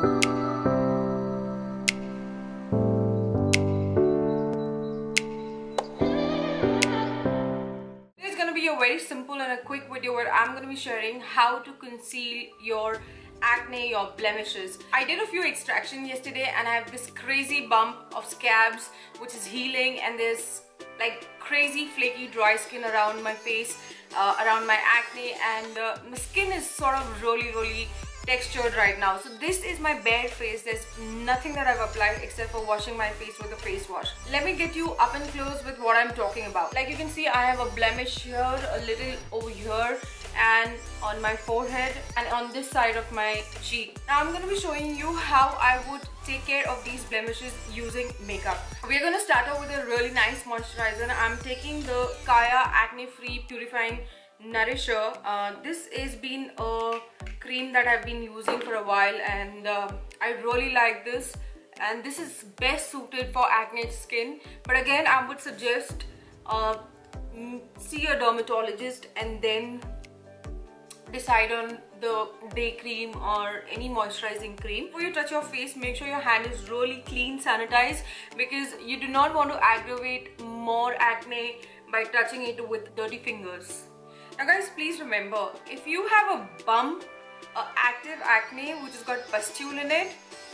A very simple and a quick video where I'm going to be sharing how to conceal your acne, your blemishes. I did a few extractions yesterday and I have this crazy bump of scabs which is healing, and there's like crazy flaky dry skin around my face, around my acne, and my skin is sort of really textured right now. So this is my bare face. There's nothing that I've applied except for washing my face with a face wash. Let me get you up and close with what I'm talking about. Like you can see, I have a blemish here, a little over here, and on my forehead, and on this side of my cheek. Now I'm going to be showing you how I would take care of these blemishes using makeup. We're going to start off with a really nice moisturizer. I'm taking the Kaya Acne Free Purifying Nourisher. This has been a cream that I've been using for a while, and I really like this, and this is best suited for acne skin. But again, I would suggest see a dermatologist and then decide on the day cream or any moisturizing cream. Before you touch your face, make sure your hand is really clean, sanitized, because you do not want to aggravate more acne by touching it with dirty fingers. Now guys, please remember, if you have a bump, active acne which has got pustule in it,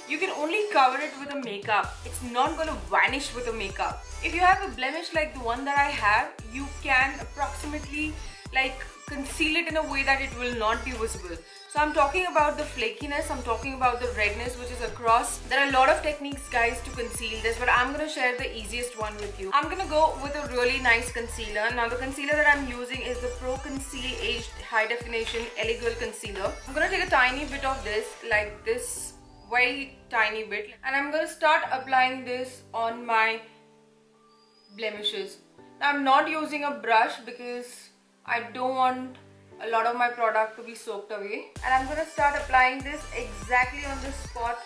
you can only cover it with a makeup. It's not going to vanish with a makeup. If you have a blemish like the one that I have, you can approximately like conceal it in a way that it will not be visible. So I'm talking about the flakiness, I'm talking about the redness which is across. There are a lot of techniques guys to conceal this, but I'm going to share the easiest one with you. I'm going to go with a really nice concealer. Now the concealer that I'm using is the Pro Conceal Aged High Definition Elegant Concealer. I'm going to take a tiny bit of this, like this, very tiny bit, and I'm going to start applying this on my blemishes. Now I'm not using a brush because I don't want a lot of my product to be soaked away, and I'm going to start applying this exactly on the spot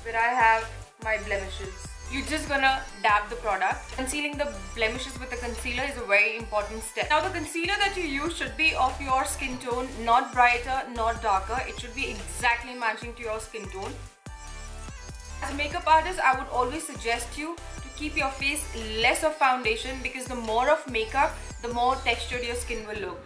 where I have my blemishes. You're just gonna dab the product. Concealing the blemishes with a concealer is a very important step. Now the concealer that you use should be of your skin tone, not brighter, not darker. It should be exactly matching to your skin tone. As a makeup artist, I would always suggest you to keep your face less of foundation, because the more of makeup, the more textured your skin will look.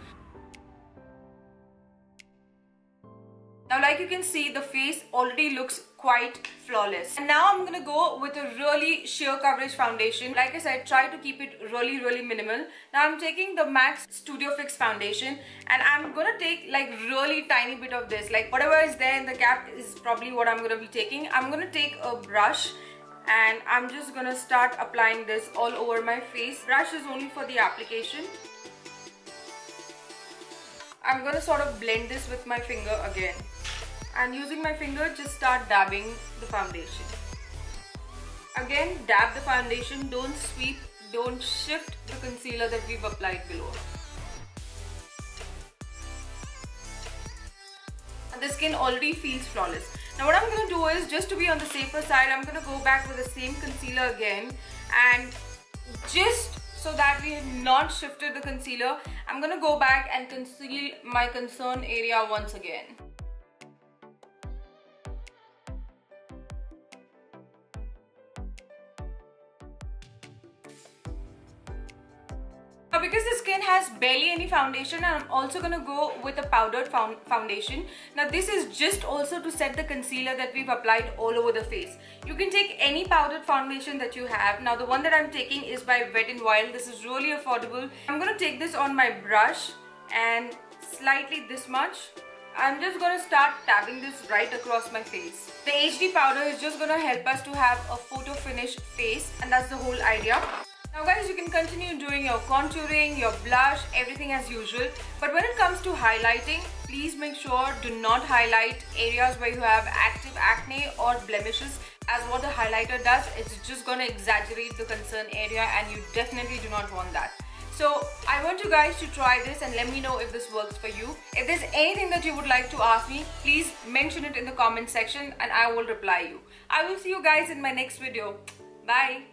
Now like you can see, the face already looks quite flawless. And now I'm gonna go with a really sheer coverage foundation. Like I said, try to keep it really minimal. Now I'm taking the MAC Studio Fix foundation, and I'm gonna take like really tiny bit of this. Like whatever is there in the cap is probably what I'm gonna be taking. I'm gonna take a brush and I'm just gonna start applying this all over my face. Brush is only for the application. I'm gonna sort of blend this with my finger again, and using my finger just start dabbing the foundation. Again, dab the foundation, don't sweep, don't shift the concealer that we've applied below. And the skin already feels flawless. Now what I'm going to do is, just to be on the safer side, I'm going to go back with the same concealer again, and just so that we have not shifted the concealer, I'm going to go back and conceal my concern area once again. Now because the skin has barely any foundation, I'm also going to go with a powdered foundation. Now this is just also to set the concealer that we've applied all over the face. You can take any powdered foundation that you have. Now the one that I'm taking is by Wet n Wild. This is really affordable. I'm going to take this on my brush and slightly this much. I'm just going to start tapping this right across my face. The HD powder is just going to help us to have a photo finish face, and that's the whole idea. Now guys, you can continue doing your contouring, your blush, everything as usual. But when it comes to highlighting, please make sure do not highlight areas where you have active acne or blemishes, as what the highlighter does, it's just going to exaggerate the concern area, and you definitely do not want that. So I want you guys to try this and let me know if this works for you. If there's anything that you would like to ask me, please mention it in the comment section and I will reply you. I will see you guys in my next video. Bye.